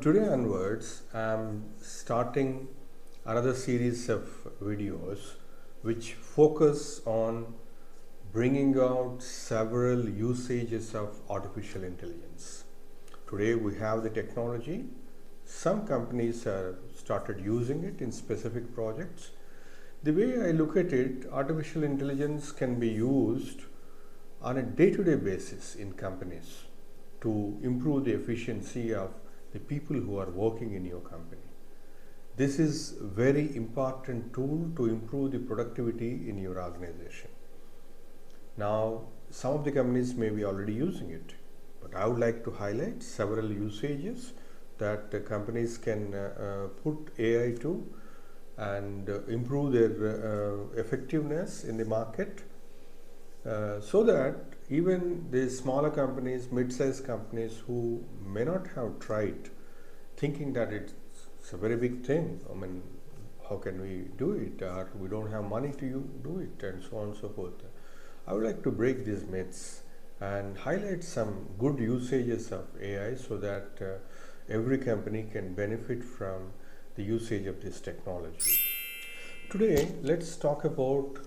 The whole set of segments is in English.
today onwards, I'm starting another series of videos which focus on bringing out several usages of artificial intelligence. Today we have the technology. Some companies have started using it in specific projects. The way I look at it, artificial intelligence can be used on a day-to-day basis in companies to improve the efficiency of the people who are working in your company. This is a very important tool to improve the productivity in your organization. Now, some of the companies may be already using it, but I would like to highlight several usages that companies can put AI to and improve their effectiveness in the market, so that even the smaller companies, mid-sized companies who may not have tried, thinking that it's a very big thing, I mean, how can we do it, or we don't have money to do it, and so on and so forth. I would like to break these myths and highlight some good usages of AI so that every company can benefit from the usage of this technology. Today, let's talk about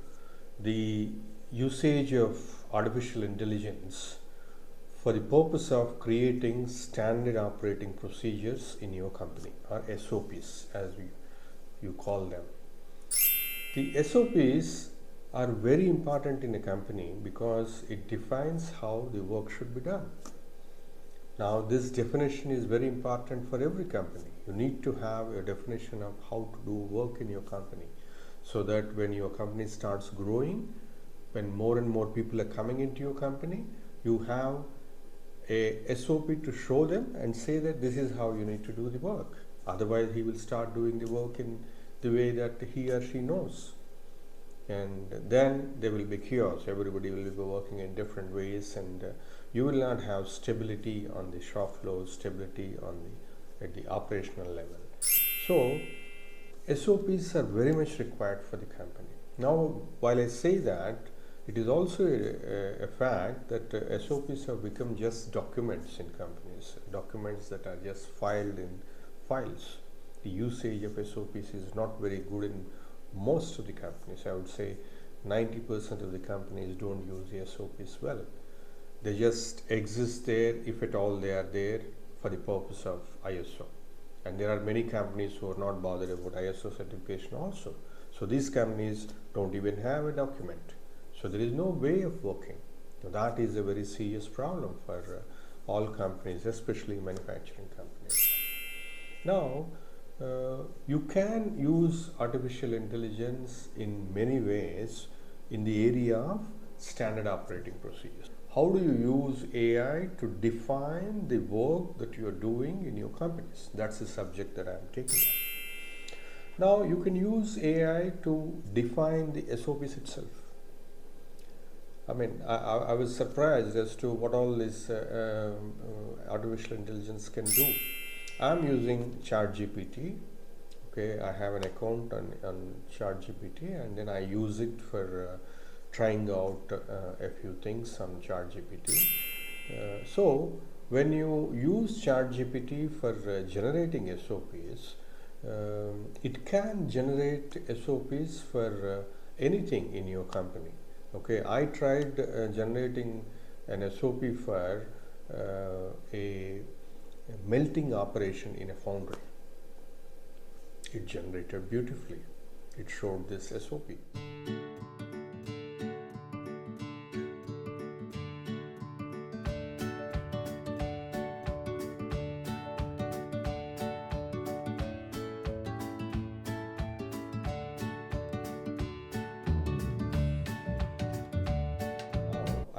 the usage of artificial intelligence for the purpose of creating standard operating procedures in your company, or SOPs as you call them. The SOPs are very important in a company because it defines how the work should be done. Now, this definition is very important for every company. You need to have a definition of how to do work in your company, so that when your company starts growing, when more and more people are coming into your company, you have a SOP to show them and say that this is how you need to do the work. Otherwise, he will start doing the work in the way that he or she knows. And then there will be chaos. Everybody will be working in different ways, and you will not have stability on the shop floor, stability at the operational level. So, SOPs are very much required for the company. Now, while I say that, it is also a fact that SOPs have become just documents in companies, documents that are just filed in files. The usage of SOPs is not very good in most of the companies. I would say 90% of the companies don't use the SOPs well. They just exist there, if at all they are there, for the purpose of ISO. And there are many companies who are not bothered about ISO certification also. So these companies don't even have a document. So there is no way of working. So that is a very serious problem for all companies, especially manufacturing companies. Now, you can use artificial intelligence in many ways in the area of standard operating procedures. How do you use AI to define the work that you are doing in your companies? That's the subject that I am taking up. Now, you can use AI to define the SOPs itself. I mean, I was surprised as to what all this artificial intelligence can do. I'm using ChatGPT. Okay, I have an account on ChatGPT, and then I use it for trying out a few things on ChatGPT. So, when you use ChatGPT for generating SOPs, it can generate SOPs for anything in your company. Okay, I tried generating an SOP for a melting operation in a foundry. It generated beautifully. It showed this SOP.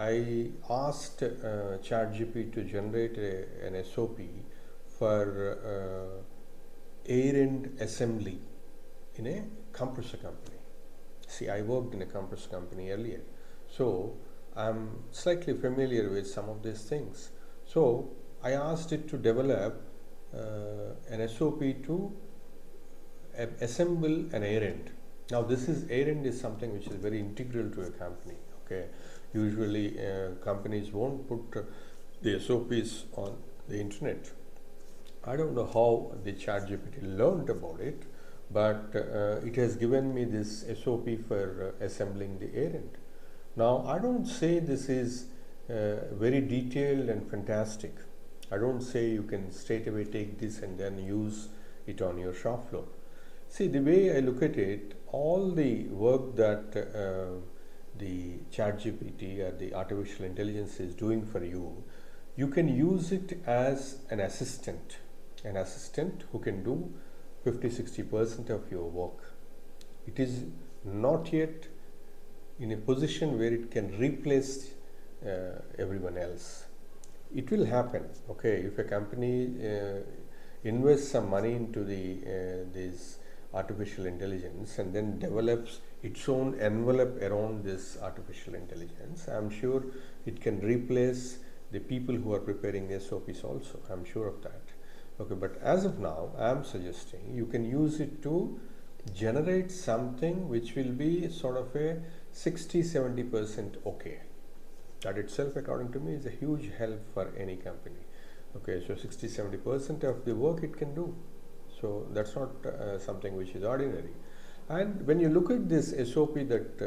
I asked ChatGPT to generate an SOP for air end assembly in a compressor company. See, I worked in a compressor company earlier, so I'm slightly familiar with some of these things. So I asked it to develop an SOP to assemble an air end. Now, this air end is something which is very integral to a company. Okay, usually companies won't put the SOPs on the internet. I don't know how the ChatGPT learned about it, but it has given me this SOP for assembling the errand. Now, I don't say this is very detailed and fantastic. I don't say you can straight away take this and then use it on your shop floor. See, the way I look at it, all the work that the ChatGPT or the artificial intelligence is doing for you, you can use it as an assistant who can do 50-60% of your work. It is not yet in a position where it can replace everyone else. It will happen, okay, if a company invests some money into this artificial intelligence and then develops its own envelope around this artificial intelligence. I'm sure it can replace the people who are preparing the SOPs also. I'm sure of that. Okay, but as of now, I'm suggesting you can use it to generate something which will be sort of a 60-70% okay. That itself, according to me, is a huge help for any company. Okay, so 60-70% of the work it can do. So that's not something which is ordinary. And when you look at this SOP that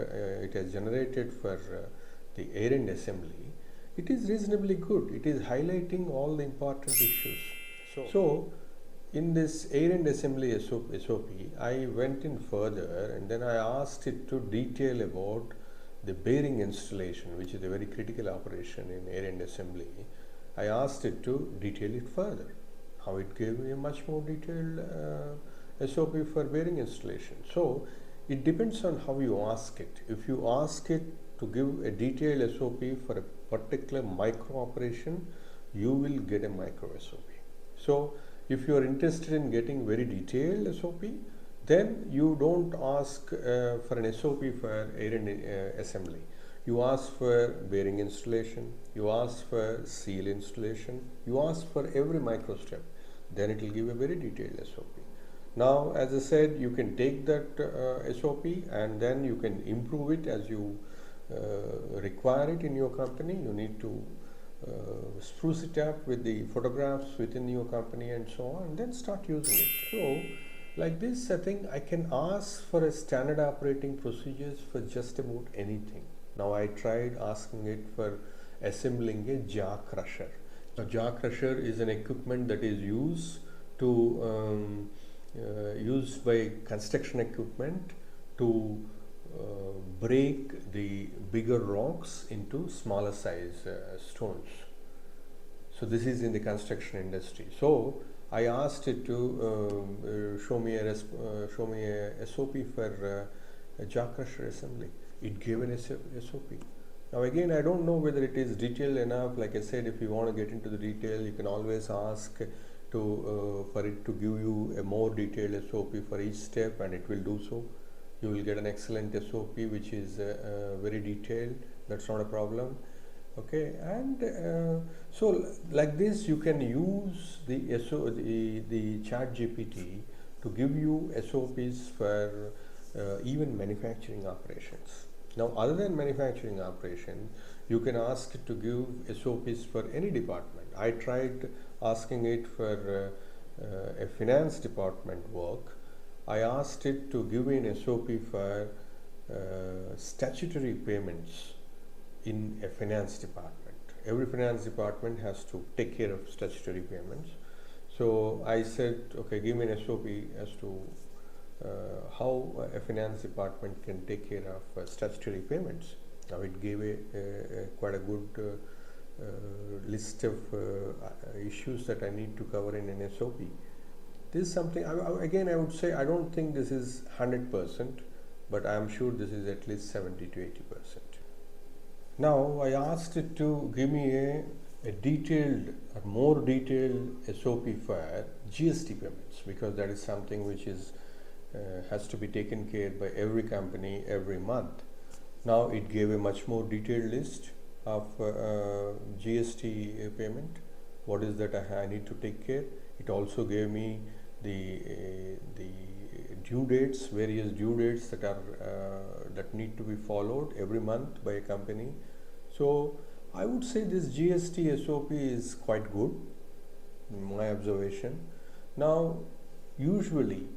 it has generated for the errand assembly, it is reasonably good. It is highlighting all the important issues. So in this errand assembly SOP, I went in further and then I asked it to detail about the bearing installation, which is a very critical operation in errand assembly. I asked it to detail it further. How it gave me a much more detailed SOP for bearing installation. So it depends on how you ask it. If you ask it to give a detailed SOP for a particular micro operation, you will get a micro SOP. So if you are interested in getting very detailed SOP, then you don't ask for an SOP for errand assembly. You ask for bearing installation, you ask for seal installation, you ask for every micro step. Then it will give a very detailed SOP. Now, as I said, you can take that SOP and then you can improve it as you require it in your company. You need to spruce it up with the photographs within your company and so on, and then start using it. So, like this, I think I can ask for a standard operating procedures for just about anything. Now, I tried asking it for assembling a jaw crusher. A jaw crusher is an equipment that is used by construction equipment to break the bigger rocks into smaller size stones. So this is in the construction industry. So I asked it to show me a SOP for a jaw crusher assembly. It gave an SOP. Now again, I don't know whether it is detailed enough. Like I said, if you want to get into the detail, you can always ask for it to give you a more detailed SOP for each step, and it will do so. You will get an excellent SOP which is very detailed. That's not a problem. Okay, and so like this, you can use the ChatGPT to give you SOPs for even manufacturing operations. Now, other than manufacturing operation, you can ask it to give SOPs for any department. I tried asking it for a finance department work. I asked it to give me an SOP for statutory payments in a finance department. Every finance department has to take care of statutory payments. So I said, okay, give me an SOP as to how a finance department can take care of statutory payments. Now it gave quite a good list of issues that I need to cover in an SOP. This is something, again, I would say I don't think this is 100%, but I am sure this is at least 70 to 80%. Now I asked it to give me a detailed or more detailed SOP for GST payments, because that is something which is has to be taken care by every company every month. Now it gave a much more detailed list of GST payment. What is that I need to take care? It also gave me the due dates, various due dates that are that need to be followed every month by a company. So I would say this GST SOP is quite good in my observation. Now, usually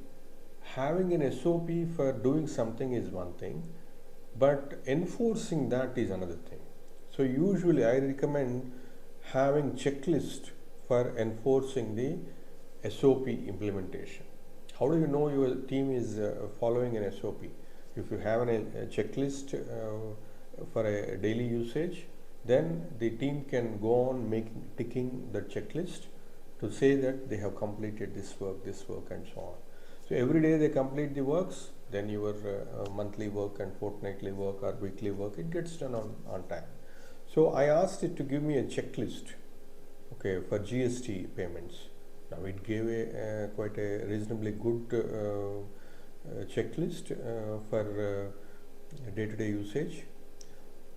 having an SOP for doing something is one thing, but enforcing that is another thing. So usually I recommend having checklist for enforcing the SOP implementation. How do you know your team is following an SOP? If you have a checklist for a daily usage, then the team can go on ticking the checklist to say that they have completed this work, and so on. So every day they complete the works, then your monthly work and fortnightly work or weekly work, it gets done on time. So I asked it to give me a checklist, okay, for GST payments. Now it gave a quite a reasonably good checklist for day-to-day usage.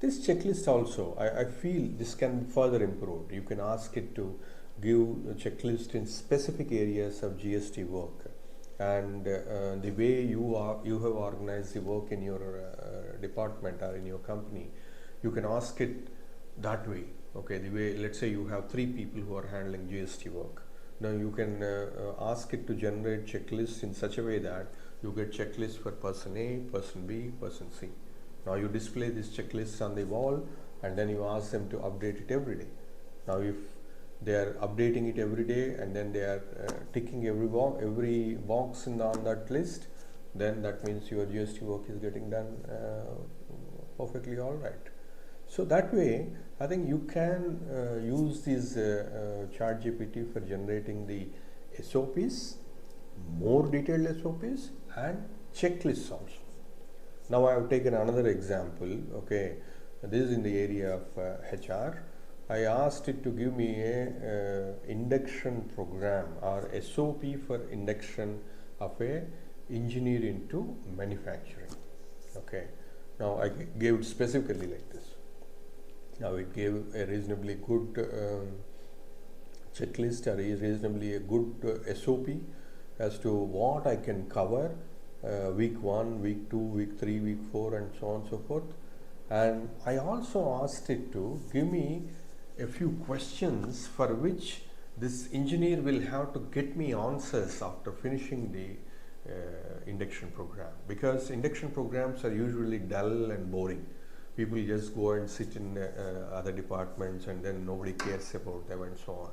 This checklist also, I feel this can be further improved. You can ask it to give a checklist in specific areas of GST work, and the way you have organized the work in your department or in your company, you can ask it that way. Okay, the way, let's say you have 3 people who are handling GST work. Now you can ask it to generate checklists in such a way that you get checklists for person A, person B, person C. Now you display these checklists on the wall, and then you ask them to update it every day. Now if they are updating it every day and then they are ticking every box on that list, then that means your GST work is getting done perfectly all right. So that way, I think you can use this ChatGPT for generating the SOPs, more detailed SOPs, and checklists also. Now I have taken another example. Okay, this is in the area of HR. I asked it to give me a induction program or SOP for induction of a engineer into manufacturing. Okay, now I gave it specifically like this. Now it gave a reasonably good checklist or a reasonably a good SOP as to what I can cover week 1, week 2, week 3, week 4, and so on and so forth. And I also asked it to give me a few questions for which this engineer will have to get me answers after finishing the induction program, because induction programs are usually dull and boring. People just go and sit in other departments and then nobody cares about them and so on.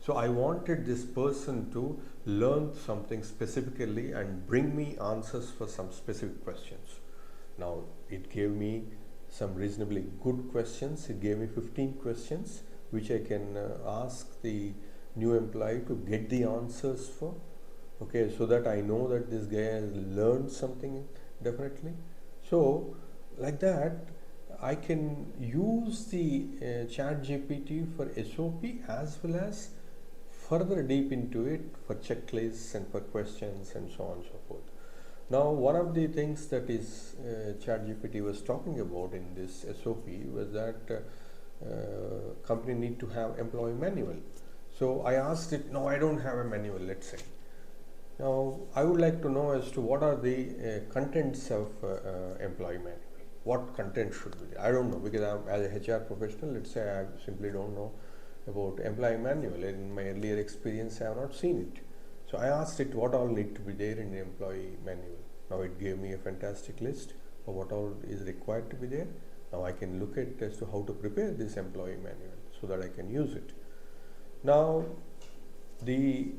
So I wanted this person to learn something specifically and bring me answers for some specific questions. Now it gave me some reasonably good questions. It gave me 15 questions which I can ask the new employee to get the answers for. Okay, so that I know that this guy has learned something definitely. So like that, I can use the ChatGPT for SOP as well as further deep into it for checklists and for questions and so on and so forth. Now, one of the things that is ChatGPT was talking about in this SOP was that company need to have employee manual. So I asked it, no, I don't have a manual, let's say. Now, I would like to know as to what are the contents of employee manual. What content should be there? I don't know, because as a HR professional, let's say I simply don't know about employee manual. In my earlier experience, I have not seen it. So I asked it what all need to be there in the employee manual. Now it gave me a fantastic list of what all is required to be there. Now I can look at as to how to prepare this employee manual so that I can use it. Now the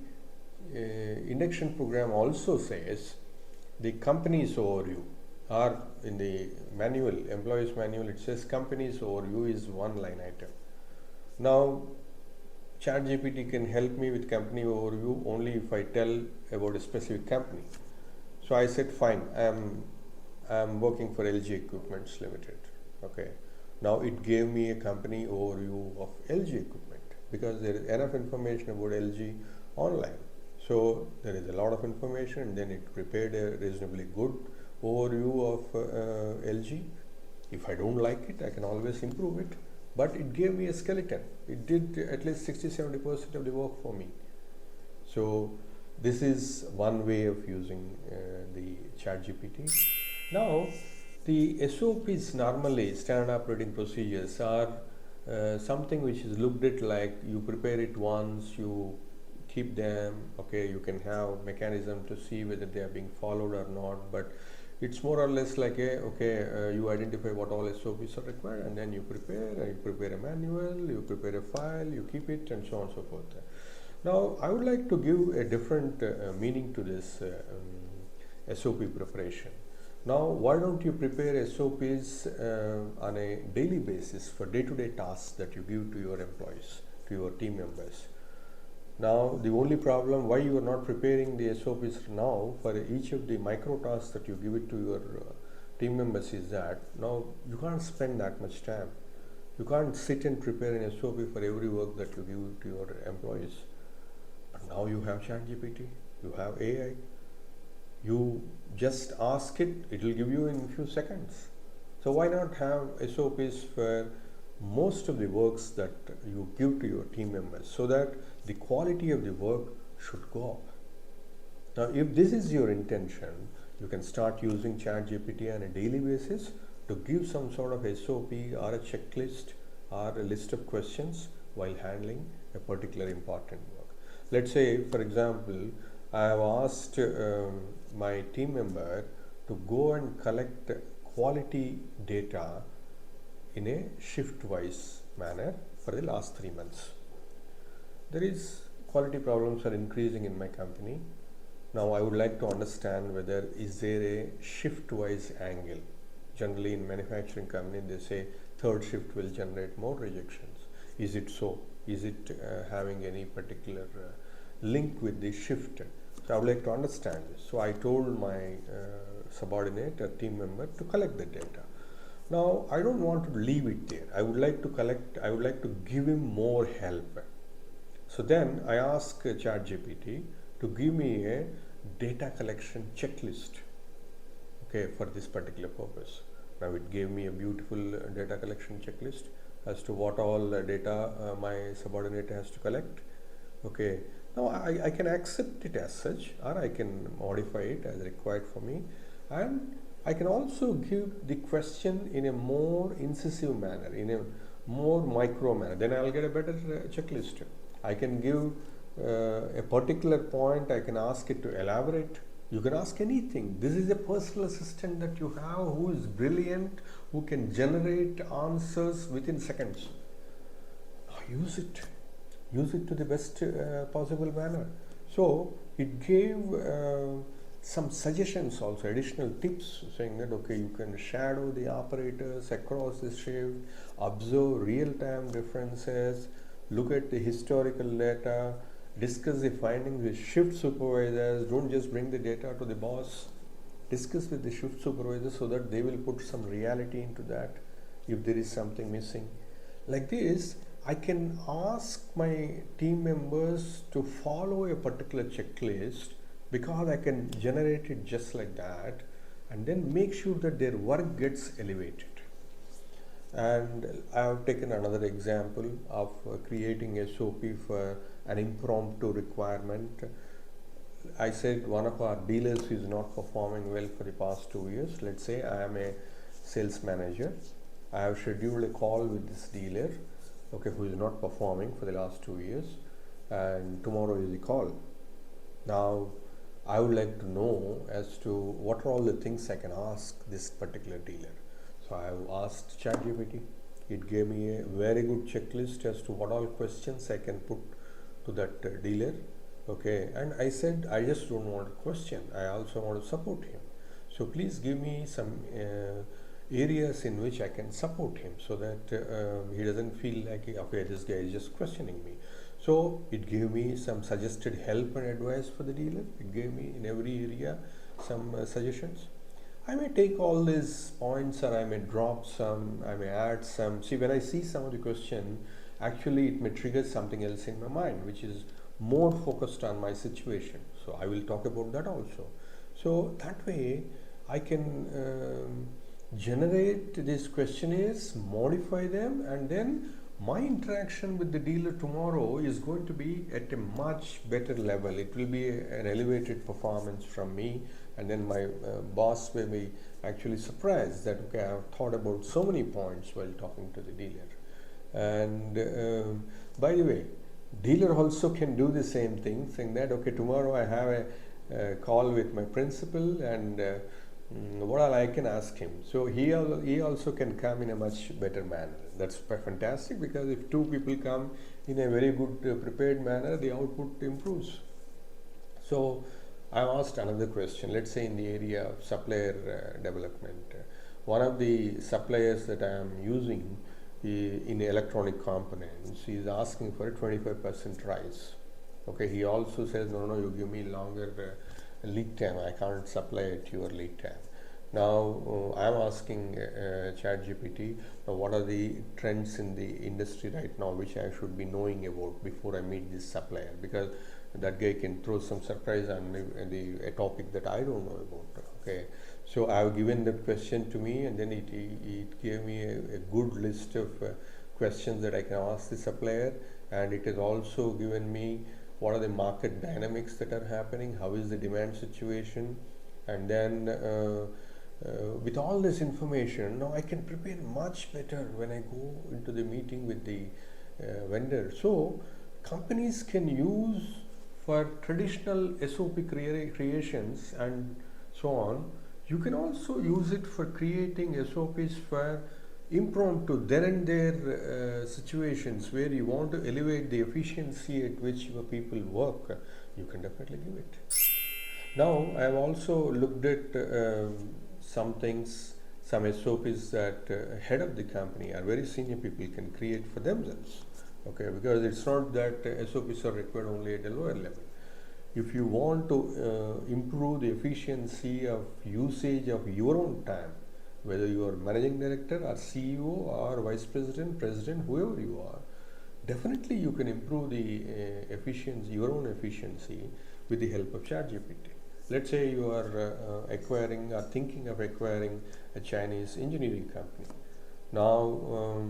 induction program also says the company's overview, or in the manual, employees manual, it says company's overview is one line item. Now ChatGPT can help me with company overview only if I tell about a specific company. So I said fine, I'm working for LG Equipments Limited. Okay, now it gave me a company overview of LG Equipment because there is enough information about LG online. So there is a lot of information, and then it prepared a reasonably good overview of LG. If I don't like it, I can always improve it, but it gave me a skeleton. It did at least 60-70% of the work for me. So this is one way of using the ChatGPT. Now the SOPs, normally standard operating procedures, are something which is looked at like you prepare it once, you keep them. Okay, you can have mechanism to see whether they are being followed or not, but it's more or less like a you identify what all SOPs are required, and then you prepare a manual, you prepare a file, you keep it, and so on and so forth. Now I would like to give a different meaning to this SOP preparation. Now why don't you prepare SOPs on a daily basis for day-to-day tasks that you give to your employees, to your team members. Now the only problem why you are not preparing the SOPs now for each of the micro tasks that you give it to your team members is that now you can't spend that much time. You can't sit and prepare an SOP for every work that you give to your employees. But now you have ChatGPT, you have AI. You just ask it, it will give you in a few seconds. So why not have SOPs for most of the works that you give to your team members so that the quality of the work should go up. Now if this is your intention, you can start using ChatGPT on a daily basis to give some sort of SOP or a checklist or a list of questions while handling a particular important work. Let's say, for example, I have asked my team member to go and collect quality data in a shift-wise manner for the last 3 months. There is quality problems are increasing in my company. Now I would like to understand whether is there a shift-wise angle. Generally in manufacturing company they say third shift will generate more rejections. Is it so? Is it having any particular link with the shift? So I would like to understand this. So I told my subordinate, a team member, to collect the data. Now I don't want to leave it there. I would like to give him more help. So then I asked ChatGPT to give me a data collection checklist, okay, for this particular purpose. Now it gave me a beautiful data collection checklist as to what all data my subordinate has to collect. Okay, now I can accept it as such, or I can modify it as required for me, and I can also give the question in a more incisive manner, in a more micro manner. Then I'll get a better checklist. I can give a particular point, I can ask it to elaborate. You can ask anything. This is a personal assistant that you have who is brilliant, who can generate answers within seconds. Use it. Use it to the best possible manner. So it gave some suggestions also, additional tips, saying that okay, you can shadow the operators across the shift, observe real-time differences, look at the historical data, discuss the findings with shift supervisors. Don't just bring the data to the boss. Discuss with the shift supervisors so that they will put some reality into that if there is something missing. Like this, I can ask my team members to follow a particular checklist because I can generate it just like that, and then make sure that their work gets elevated. And I have taken another example of creating a SOP for an impromptu requirement. I said one of our dealers is not performing well for the past 2 years. Let's say I am a sales manager. I have scheduled a call with this dealer, okay, who is not performing for the last 2 years, and tomorrow is the call. Now I would like to know as to what are all the things I can ask this particular dealer. So I have asked ChatGPT. It gave me a very good checklist as to what all questions I can put to that dealer. Okay, and I said I just don't want a question. I also want to support him. So please give me some areas in which I can support him so that he doesn't feel like okay, this guy is just questioning me. So it gave me some suggested help and advice for the dealer. It gave me in every area some suggestions. I may take all these points, or I may drop some, I may add some. See, when I see some of the question, actually it may trigger something else in my mind which is more focused on my situation. So I will talk about that also. So that way I can generate these questionnaires, modify them, and then my interaction with the dealer tomorrow is going to be at a much better level. It will be an elevated performance from me, and then my boss will be actually surprised that okay, I have thought about so many points while talking to the dealer. And by the way, Dealer also can do the same thing, saying that okay, tomorrow I have a call with my principal, and what all I can ask him. So he also can come in a much better manner. That's fantastic, because if two people come in a very good prepared manner, the output improves. So I asked another question. Let's say in the area of supplier development, one of the suppliers that I am using in electronic components, he is asking for a 25% rise. Okay, he also says, no, you give me longer lead time. I can't supply at your lead time. Now I am asking ChatGPT, what are the trends in the industry right now which I should be knowing about before I meet this supplier, because that guy can throw some surprise on a topic that I don't know about. Okay, so I have given that question to me, and then it gave me a good list of questions that I can ask the supplier, and it has also given me what are the market dynamics that are happening, how is the demand situation, and then with all this information, now I can prepare much better when I go into the meeting with the vendor. So companies can use for traditional SOP creations and so on. You can also use it for creating SOPs for impromptu there and there situations where you want to elevate the efficiency at which your people work. You can definitely give it. Now I have also looked at some things, some SOPs that head of the company or very senior people can create for themselves. Okay, because it's not that SOPs are required only at a lower level. If you want to improve the efficiency of usage of your own time, whether you are managing director or CEO or vice president, president, whoever you are, definitely you can improve the efficiency, your own efficiency, with the help of ChatGPT. Let's say you are acquiring or thinking of acquiring a Chinese engineering company. Now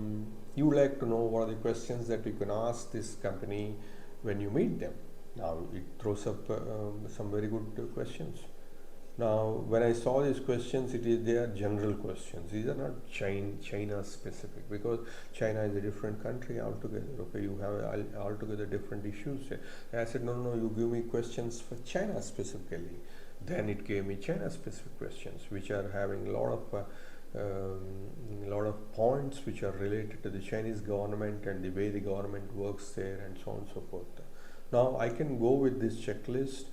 you would like to know what are the questions that you can ask this company when you meet them. Now it throws up some very good questions. Now when I saw these questions, they are general questions. These are not China specific, because China is a different country altogether. Okay, you have altogether different issues. And I said, no, you give me questions for China specifically. Then it gave me China specific questions, which are having a lot of points which are related to the Chinese government and the way the government works there, and so on and so forth. Now I can go with this checklist,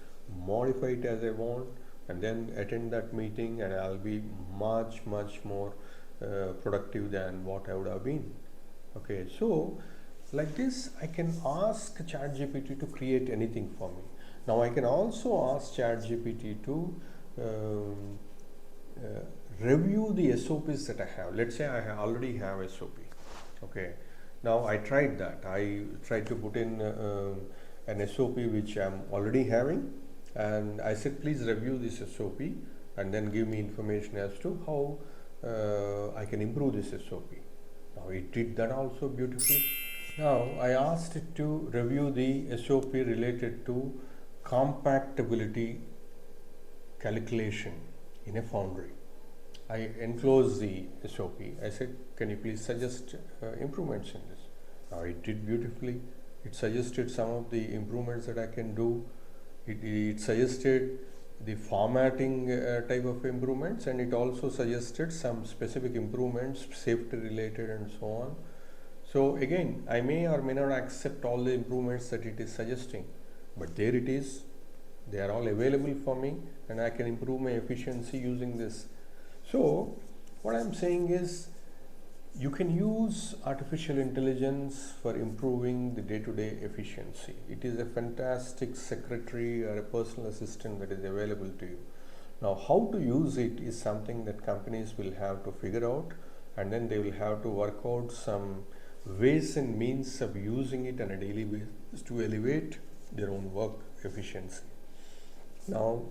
modify it as I want, and then attend that meeting, and I'll be much more productive than what I would have been. Okay, so like this I can ask ChatGPT to create anything for me. Now I can also ask ChatGPT to review the SOPs that I have. Let's say I already have SOP. Okay, now I tried that. I tried to put in an SOP which I'm already having, and I said, please review this SOP and then give me information as to how I can improve this SOP. Now it did that also beautifully. Now I asked it to review the SOP related to compactability calculation in a foundry. I enclosed the SOP. I said, can you please suggest improvements in this? Now it did beautifully. It suggested some of the improvements that I can do. It suggested the formatting type of improvements, and it also suggested some specific improvements, safety related and so on. So again, I may or may not accept all the improvements that it is suggesting, but there it is. They are all available for me, and I can improve my efficiency using this. So what I'm saying is, you can use artificial intelligence for improving the day-to-day efficiency. It is a fantastic secretary or a personal assistant that is available to you. Now, how to use it is something that companies will have to figure out, and then they will have to work out some ways and means of using it on a daily basis to elevate their own work efficiency. Now,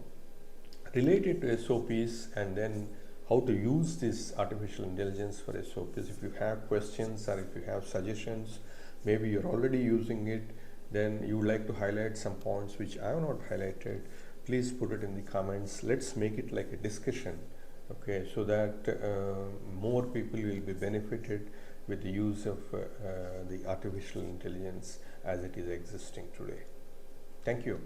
related to SOPs and then how to use this artificial intelligence for SOPs, if you have questions or if you have suggestions, maybe you're already using it, then you would like to highlight some points which I have not highlighted, please put it in the comments. Let's make it like a discussion, okay, so that more people will be benefited with the use of the artificial intelligence as it is existing today. Thank you.